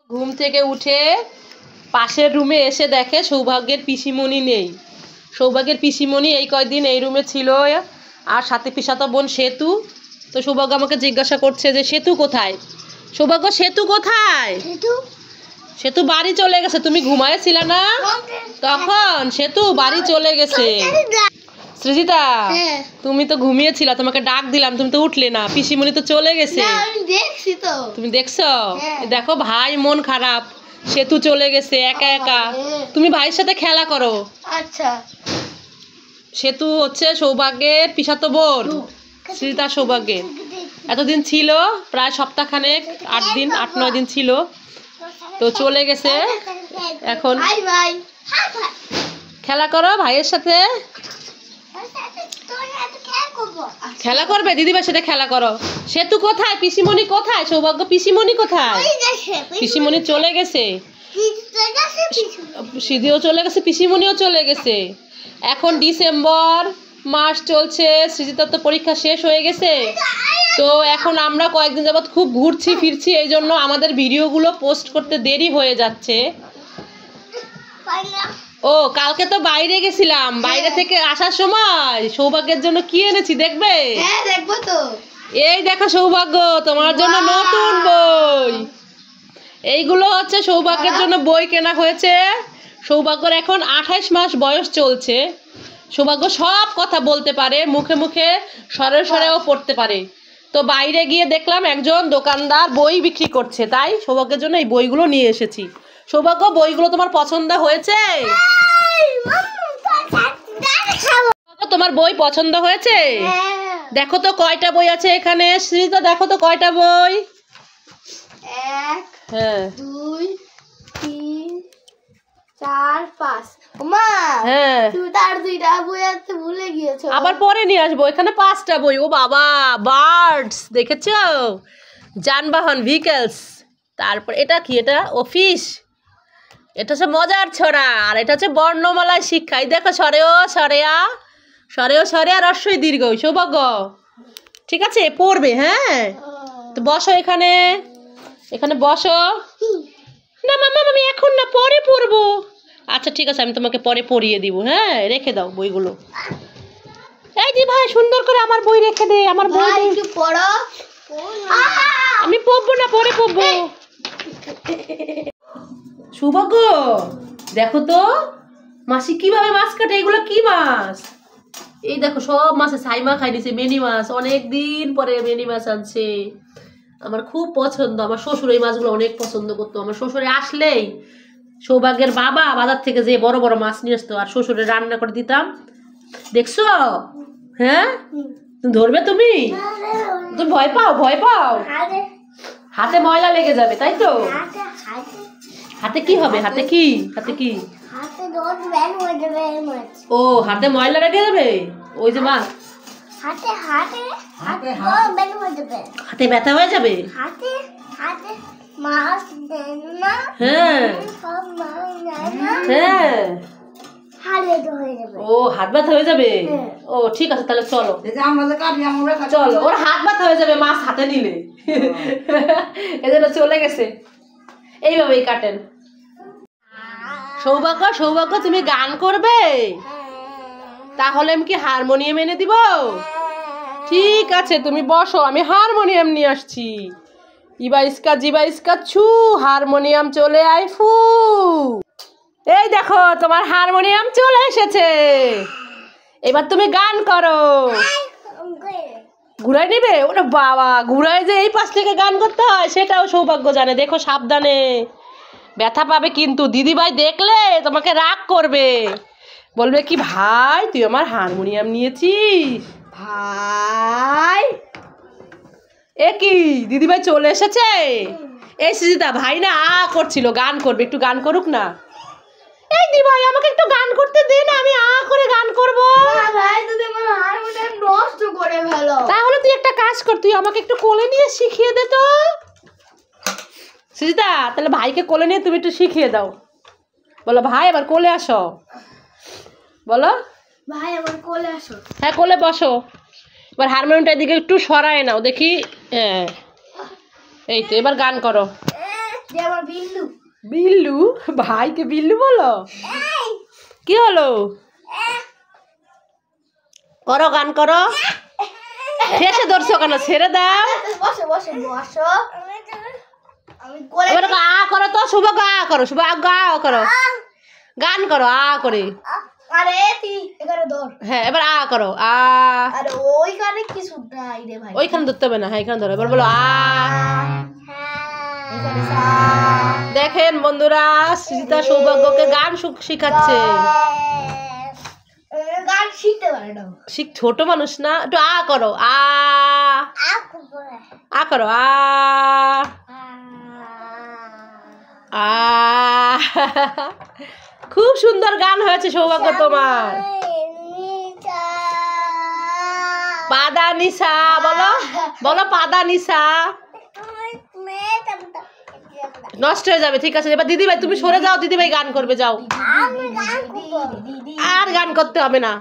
ঘুম থেকে উঠে পাশের রুমে এসে দেখে সৌভাগ্যের পিসিমণি নেই। সৌভাগ্যের পিসিমণি এই কয়দিন এই রুমে ছিল, আর সাথে পিসাতো বোন সেতু। তো সৌভাগ্য আমাকে জিজ্ঞাসা করছে যে সেতু কোথায়। সৌভাগ্য, সেতু কোথায়? সেতু বাড়ি চলে গেছে। তুমি ঘুমায়েছিলে না তখন? সেতু বাড়ি চলে গেছে। সৃজিতা, তুমি তো ঘুমিয়েছিলা, তোমাকে ডাক দিলাম, তুমি তো উঠলে না। পিসিমণি তো চলে গেছে। তুমি দেখছো? দেখো ভাই মন খারাপ, সেতু চলে গেছে একা একা। তুমি ভাইয়ের সাথে খেলা করো। আচ্ছা। সেতু হচ্ছে সৌভাগ্যের পিসাতো বোন, সৃজিতা সৌভাগ্যের। এতদিন ছিল, প্রায় সপ্তাহখানেক, 8-9 দিন ছিল, তো চলে গেছে। এখন খেলা করো ভাইয়ের সাথে। খেলা করবে দিদিভাইয়ের সাথে খেলা করো। সেতু কোথায়? পিসিমণি কোথায়? সৌভাগ্য পিসিমণি কোথায়? পিসিমণি চলে গেছে, সিধিও চলে গেছে, পিসিমণিও চলে গেছে। এখন ডিসেম্বর মাস চলছে, সৃজিতার তো পরীক্ষা শেষ হয়ে গেছে। তো এখন আমরা কয়েকদিন যাবৎ খুব ঘুরছি ফিরছি, এই জন্য আমাদের ভিডিওগুলো পোস্ট করতে দেরি হয়ে যাচ্ছে। ও কালকে তো বাইরে গেছিলাম, বাইরে থেকে আসার সময় সৌভাগ্যের জন্য কি এনেছি দেখবে? হ্যাঁ দেখবো তো। এই দেখো সৌভাগ্য, তোমার জন্য নতুন বই। এইগুলো হচ্ছে সৌভাগ্যের জন্য বই কেনা হয়েছে। সৌভাগ্যর এখন 28 মাস বয়স চলছে। সৌভাগ্য সব কথা বলতে পারে, মুখে মুখে স্বরে স্বরেও পড়তে পারে। তো বাইরে গিয়ে দেখলাম একজন দোকানদার বই বিক্রি করছে, তাই সৌভাগ্যের জন্য এই বইগুলো নিয়ে এসেছি। সৌভাগ্য, বইগুলো তোমার পছন্দ হয়েছে? তোমার বই পছন্দ হয়েছে? দেখো তো কয়টা বই আছে এখানে। সৃজিতা দেখো তো কয়টা বই। 1 হ্যাঁ 2 3 4 5। মা, হ্যাঁ তুমি তার 2টা বই আনতে ভুলে গিয়েছো। আবার পরে নিয়ে আসবো। এখানে 5টা বই। ও বাবা, বার্ডস দেখেছো? যানবাহন, ভেহিকলস। তারপর এটা কি? এটা অফিস। এটা হচ্ছে মজার ছড়া, আর এটা হচ্ছে বর্ণমালায় শিক্ষা। এই দেখো, সরেও সরেয়া, সরেও সরেয়া, রস্বই দীর্ঘ। সৌভাগ্য ঠিক আছে, পড়বে। হ্যাঁ তো বসো এখানে, এখানে বসো। না মামা, আমি এখন না, পরে পড়বো। আচ্ছা ঠিক আছে, আমি তোমাকে পরে পড়িয়ে দিব। হ্যাঁ রেখে দাও বইগুলো। এই দি ভাই, সুন্দর করে আমার বই রেখে দে। আমার বই একটু পড়ো। আমি পড়বো না, পরে পড়বো। সৌভাগ্য দেখো তো মাসি কিভাবে মাছ কাটে। এগুলো কি মাছ? এই দেখো সব মাছে সাইমা খাই নিছে। মেনি মাছ, অনেক দিন পরে মেনি মাছ আনছে। আমার খুব পছন্দ। আমার শ্বশুর এই মাছগুলো অনেক পছন্দ করতো। আমার শ্বশুরে আসলেই সৌভাগ্যের বাবা বাজার থেকে যে বড় বড় মাছ নিয়ে আসতো, আর শ্বশুরে রান্না করে দিতাম। দেখছো? হ্যাঁ তুমি ধরবে? তুমি তুমি ভয় পাও? ভয় পাও? হাতে ময়লা লেগে যাবে, তাই তো? হাতে কি হবে? হাতে কি? হাতে কি? ও হাতে ময়লা লেগে যাবে। ওই যে মাছ হাতে ব্যথা হয়ে যাবে। হ্যাঁ হ্যাঁ, ও হাত ব্যথা হয়ে যাবে। ও ঠিক আছে, তাহলে চলো চলো। ওর হাত ব্যথা হয়ে যাবে মাছ হাতে নিলে। এজন্য চলে গেছে। এইভাবেই কাটেন। সৌভাগ্য, সৌভাগ্য তুমি গান করবে? তাহলে আমি কি হারমোনিয়াম এনে দিব? ঠিক আছে তুমি বসো, আমি হারমোনিয়াম নিয়ে আসছি। ইবা ইস্কা জিবা ইস্কা ছু, হারমোনিয়াম চলে আয় ফু। এই দেখো তোমার হারমোনিয়াম চলে এসেছে। এবার তুমি গান করো। ঘুরাই নিবে? ওটা বাবা, ঘুরাই যে এই পাশ থেকে গান করতে হয় সেটাও সৌভাগ্য জানে। দেখো সাবধানে, ব্যথা পাবে কিন্তু। দিদিভাই দেখলে তোমাকে রাগ করবে, বলবে কি ভাই তুই আমার হারমোনিয়াম নিয়েছিস। ভাই এ কি, দিদিভাই চলে এসেছে? এই সৃজিতা, ভাই না করছিল, গান করবে, একটু গান করুক না। এই দি ভাই, আমাকে একটু গান করতে দে না, আমি করে গান করবো। ভাই তুমি আমার হারমোনিয়াম নষ্ট করে ফেলো। তাহলে তুই একটা কাজ কর, তুই আমাকে একটু কোলে নিয়ে শিখিয়ে দে তো। সৃজিতা, তাহলে ভাইকে কোলে নিয়ে তুমি একটু শিখিয়ে দাও। বলো ভাই এবার কোলে আসো। বলো ভাই আমার কোলে আসো। হ্যাঁ কোলে বসো। এবার হারমোনিয়ামটা এদিকে একটু সরায় নাও দেখি। হ্যাঁ এই তো, এবার গান করো। যে আমার বিল্লু। বিল্লু? ভাইকে বিল্লু বলো? কি হলো? করো, গান করো। ঠেসে ধরছো কেন? ছেড়ে দাও। বসো বসো বসো। আমি করে এবার আ করো তো, শুভ গা করো, শুভ গা করো, গান করো আ করে। আরে তুই এখানে ধর। হ্যাঁ, এবার আ করো আ। আরে ওইখানে কিছু নাই রে ভাই। ওইখানে ধরতে হবে না, হ্যাঁ এখানে ধরো। এবার বলো আ। এখানে সা। দেখেন বন্ধুরা, সৃজিতা সৌভাগ্যকে গান শিখাচ্ছে। গান শিখতে পারে না। ছোট মানুষ না, একটু আ করো আ। আ করো আ আ। খুব সুন্দর গান হয়েছে সৌভাগ্য তোমার। পাদা নিশা বলো, বলো পাদা নিশা। নষ্ট হয়ে যাবে, ঠিক আছে। এবার দিদি ভাই তুমি সরে যাও, দিদি ভাই গান করবে, যাও। আর গান করতে হবে না।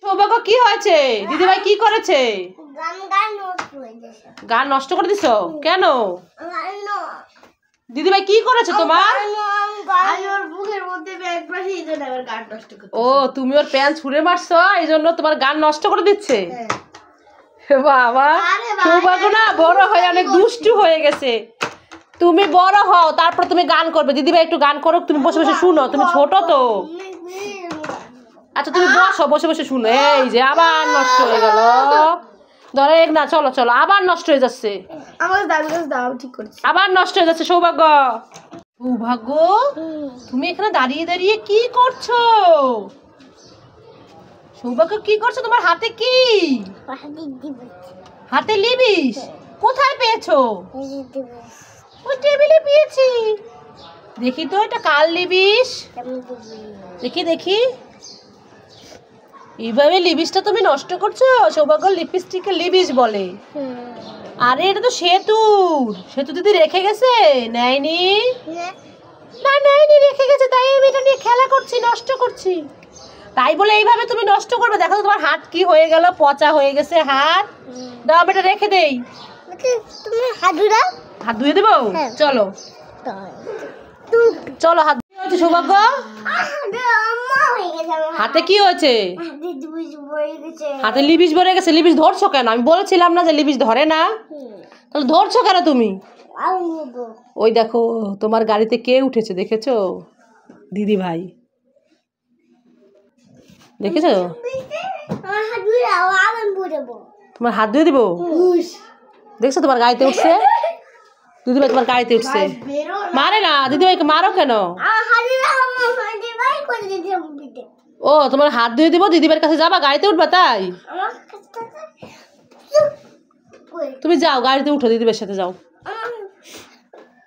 সৌভাগ্য কি হয়েছে? দিদি ভাই কি করেছে? গান নষ্ট করে দিছো কেন? দিদি ভাই কি করেছে তোমার? ও, তুমি ওর প্যান্ট ছুঁড়ে মারছো, এই জন্য তোমার গান নষ্ট করে দিচ্ছে। বাবা, সৌভাগ্য না বড় হয়ে অনেক দুষ্টু হয়ে গেছে। তুমি বড় হও, তারপর তুমি গান করবে। দিদি ভাই একটু গান করো, তুমি বসে বসে শুনো, তুমি ছোট তো। আচ্ছা তুমি বসো, বসে বসে শুনো। এই যে আবার নষ্ট হয়ে গেল। ধরে না, চলো চলো, আবার নষ্ট হয়ে যাচ্ছে। আবার নষ্ট হয়ে যাচ্ছে সৌভাগ্য। সৌভাগ্য, তুমি এখানে দাঁড়িয়ে দাঁড়িয়ে কি করছো? সৌভাগ্য কি করছো? তোমার হাতে কি? হাতে লিবিস? কোথায় পেয়েছো? ওই টেবিলে পেয়েছি। দেখি তো, এটা কার লিবিস? দেখি দেখি। এইভাবে লিবিসটা তুমি নষ্ট করছো? সৌভাগ্য লিপস্টিকে লিবিস বলে। আরে এটা তো সেতু দিদি রেখে গেছে, নেয়নি। না নেয়নি, রেখে গেছে, তাই আমি এটা নিয়ে খেলা করছি, নষ্ট করছি। তাই বলে এইভাবে তুমি নষ্ট করবে? দেখো তো তোমার হাত কি হয়ে গেল, পচা হয়ে গেছে হাত। দাও, আমি এটা রেখে দেই। হাত ধুয়ে দেবো? চলো চলো, হাত ধুয়ে হচ্ছে সৌভাগ্য। হাতে কি হয়েছে? হাতে লিবিস ভরে গেছে। লিবিস ধরছো কেন? আমি বলেছিলাম না যে লিবিস ধরে না? তাহলে ধরছো কেন তুমি? ওই দেখো, তোমার গাড়িতে কে উঠেছে দেখেছো? দিদি ভাই, দেখেছো? তোমার হাত ধুয়ে দিবো? দেখছো তোমার গাড়িতে উঠছে? দিদি ভাই তোমার গাড়িতে উঠছে। মারে না, দিদি ভাইকে মারো কেন? ও, তোমার হাত ধুয়ে দিব, দিদি ভাইয়ের কাছে যাবা, গাড়িতে উঠবা তাই? তুমি যাও, গাড়িতে উঠো, দিদি ভাইয়ের সাথে যাও।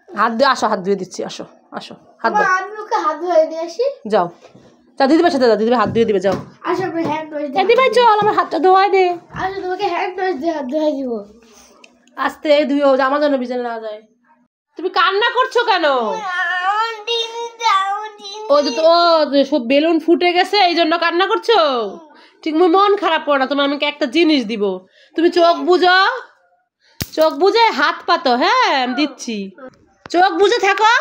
হাত দিয়ে আসো, হাত ধুয়ে দিচ্ছি, আসো আসো, হাত দাও। যাও যাও, দিদি ভাইয়ের সাথে যাও, দিদি ভাই হাত ধুয়ে দিবে, যাও। দিদি ভাই চল, আমার হাতটা ধোয়াই দে। আস্তে ধুয়েও, আমার জন্য বিছানা না যায়। তুমি কান্না করছো কেন? ও সব বেলুন ফুটে গেছে, এই জন্য কান্না করছো? ঠিক, মন খারাপ করো না। তোমার আমাকে একটা জিনিস দিব, তুমি চোখ বুঝো, চোখ বুঝে হাত পাতো। হ্যাঁ, আমি দিচ্ছি, চোখ বুঝে থাকো।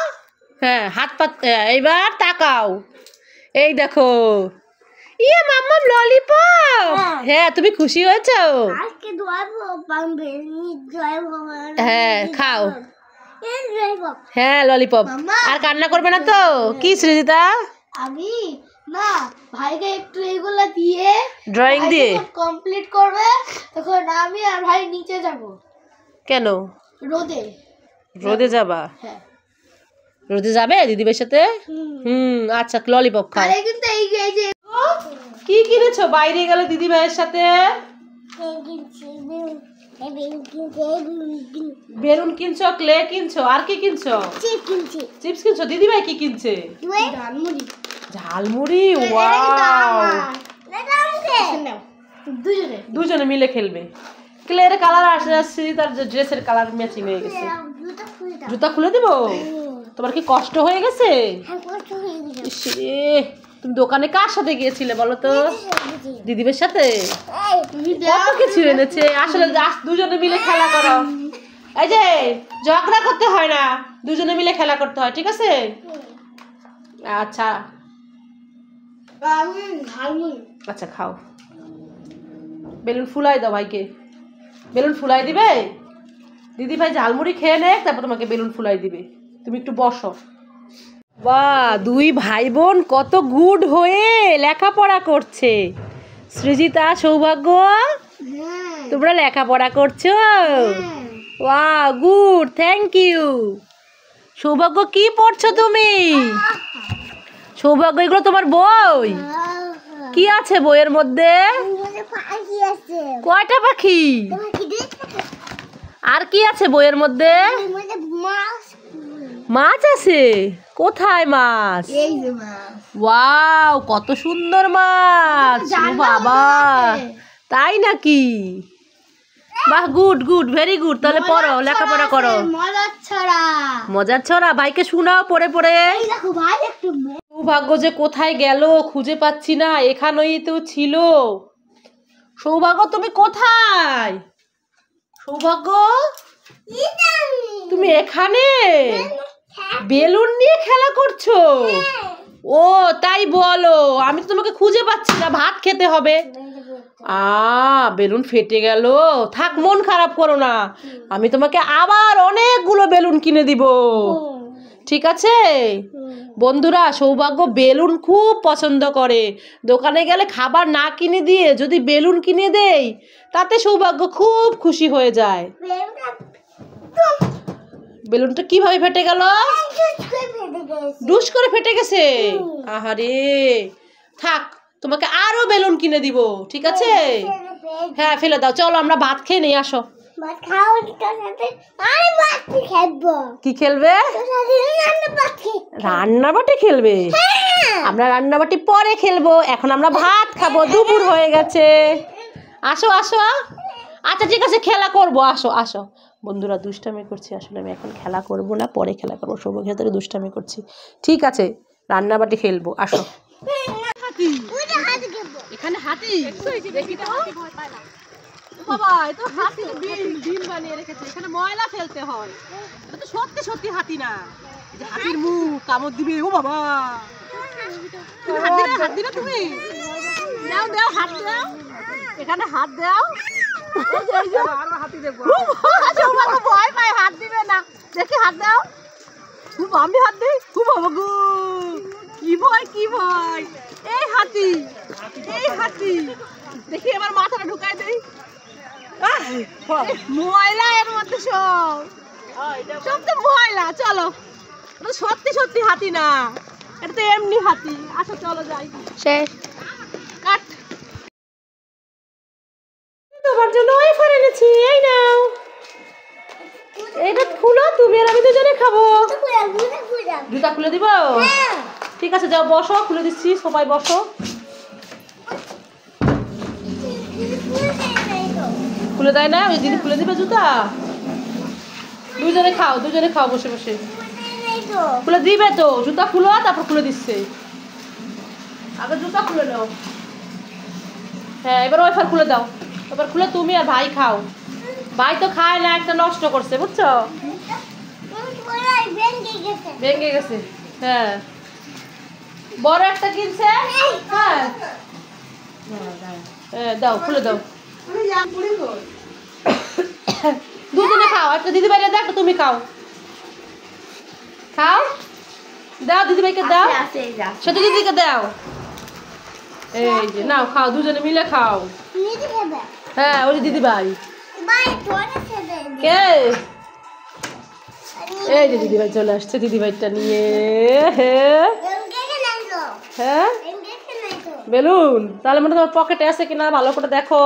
হ্যাঁ, হাত পাত। এইবার তাকাও, এই দেখো। ইয়ে মাম্মা, ললিপপ। হ্যাঁ, তুমি খুশি হয়েছো? হ্যাঁ, খাও। হ্যাঁ, ললিপপ। আর কান্না করবে না তো? কি সৃজিতা? আমি না, ভাইকে একটু এগুলা দিয়ে ড্রয়িং দিয়ে কমপ্লিট করবে, তখন আমি আর ভাই নিচে যাব। কেন? রোদে। রোদে যাবা? হ্যাঁ। রোদে যাবে দিদিভাইয়ের সাথে? আচ্ছা, ললিপপ খাও। আরে কিন্তু এই যে কি কিনেছো বাইরে গেলে দিদিভাইয়ের সাথে? বেলুন কিনছো, ক্লে কিনছো, আর কি কিনছো? চিপস কিনছো। দিদিভাই কি কিনছে? ঝালমুড়ি। ওয়াও, দুজনে মিলে খেলবে। ক্লের কালার আসছে, তার ড্রেসের কালার ম্যাচিং হয়ে গেছে। জুতা খুলে দেবো? তোমার কি কষ্ট হয়ে গেছে? তুমি দোকানে কার সাথে গিয়েছিলে বলো তো? দিদিভাইয়ের সাথে? কত কিছু এনেছে আসলে, দুজনে মিলে খেলা করো। এই যে ঝগড়া করতে হয় না, দুজনে মিলে খেলা করতে হয়, ঠিক আছে? আচ্ছা আমি ঝালমুড়ি। আচ্ছা খাও। বেলুন ফুলাই দাও ভাইকে। বেলুন ফুলাই দিবে? দিদি ভাই ঝালমুড়ি খেয়ে নে, তারপর তোমাকে বেলুন ফুলাই দিবে। তুমি একটু বসো। বাহ, দুই ভাই বোন কত গুড হয়ে লেখাপড়া করছে। সৃজিতা, সৌভাগ্য, হ্যাঁ তোমরা লেখাপড়া করছো? Wow, good, thank you. সৌভাগ্য, কি পড়ছো তুমি? সৌভাগ্য, এগুলো তোমার বই? কি আছে বইয়ের মধ্যে? পাখি আছে। কয়টা পাখি? আর কি আছে বইয়ের মধ্যে? মাছ। মাছ আছে? কোথায় মাছ? এই যে মাছ। ওয়াও, কত সুন্দর মাছ। ও বাবা, তাই নাকি? বাহ, গুড গুড, ভেরি গুড। তাহলে পড়ো, লেখাপড়া করো। মজার ছড়া। মজার ছড়া ভাইকে শোনাও পড়ে পড়ে। এই দেখো ভাই একটু সৌভাগ্য যে কোথায় গেল খুঁজে পাচ্ছি না, এখানেই তো ছিল। সৌভাগ্য, তুমি কোথায়? সৌভাগ্য, তুমি এখানে বেলুন নিয়ে খেলা করছো? ও তাই বলো, আমি তো তোমাকে খুঁজে পাচ্ছি না, ভাত খেতে হবে। বেলুন ফেটে গেল। থাক, মন খারাপ করো না, আমি তোমাকে আবার অনেকগুলো বেলুন কিনে দিব, ঠিক আছে? বন্ধুরা, সৌভাগ্য বেলুন খুব পছন্দ করে। দোকানে গেলে খাবার না কিনে দিয়ে যদি বেলুন কিনে দেই, তাতে সৌভাগ্য খুব খুশি হয়ে যায়। বেলুনটা কিভাবে ফেটে গেল? ডুস করে ফেটে গেছে। আহারে, থাক, তোমাকে আরো বেলুন কিনে দিব, ঠিক আছে? হ্যাঁ, ফেলে দাও। চলো আমরা ভাত খেয়ে নিয়ে আসো। কি খেলবে? রান্নাবাটি খেলবে? আমরা রান্নাবাটি পরে খেলবো, এখন আমরা ভাত খাবো, দুপুর হয়ে গেছে। আসো আসো। আচ্ছা ঠিক আছে, খেলা করবো, আসো আসো। বন্ধুরা, দুষ্টামি করছি, আসলে আমি এখন খেলা করব না, পরে খেলা করবো। সৌভাগ্যের সাথে দুষ্টামি করছি, ঠিক আছে? রান্নাবাটি খেলবো, আসো। এখানে হাতি? দেখি তো। বাবা, এ তো হাতি ডিম বানিয়ে রেখেছে, এখানে ময়লা ফেলতে হয়। এটা তো সত্যি সত্যি হাতি না, এই যে হাতির মুখ কামড় দিবে। ও বাবা, তুমি হাত দিবে তুমি? দাও দাও, হাত দাও, এখানে হাত দাও। হাতি দেখবো, ভয় পায়, হাত দিবে না। দেখি হাত দাও। আমি হাত দিই? বাবা গো, কি ভয়, কি ভয়। এই হাতি, এই হাতি। দেখি এবার মাথাটা ঢুকাই দেই। ময়লা এর মধ্যে, সব সব তো ময়লা। চলো, সত্যি সত্যি হাতি না, এটা তো এমনি হাতি। আসো চলো যাই। শেষ। কাট। তোমার জন্য ওয়েফার এনেছি, এই নাও। এটা খুলো, তুমি আর আমি দুজনে খাবো। জুতা খুলে দিব? ঠিক আছে, যাও বসো, খুলে দিচ্ছি, সবাই বসো। খুলে দেয় না? ওই দিদি খুলে দিবে জুতা। দুজনে খাও, দুজনে খাও বসে বসে। খুলে দিবে তো, জুতা খুলো, তারপর খুলে দিচ্ছে। আগে জুতা খুলে নাও। হ্যাঁ, এবার ওয়েফার খুলে দাও। এবার খুলে তুমি আর ভাই খাও। ভাই তো খায় না, একটা নষ্ট করছে, বুঝছো? ভেঙে গেছে। হ্যাঁ, বড় একটা কিনছে। হ্যাঁ, দাও, খুলে দাও। দুজনে খাও, একটা দিদি ভাইকে দাও, একটা তুমি খাও। খাও, দাও দিদি ভাইকে দাও, সেটা দিদিকে দাও। এই যে নাও, খাও, দুজনে মিলে খাও। হ্যাঁ, ওই দিদি ভাই। কে? এই যে দিদি ভাই চলে আসছে, দিদি ভাইটা নিয়ে। হ্যাঁ, বেলুন? তাহলে মনে তোমার পকেটে আছে কিনা ভালো করে দেখো।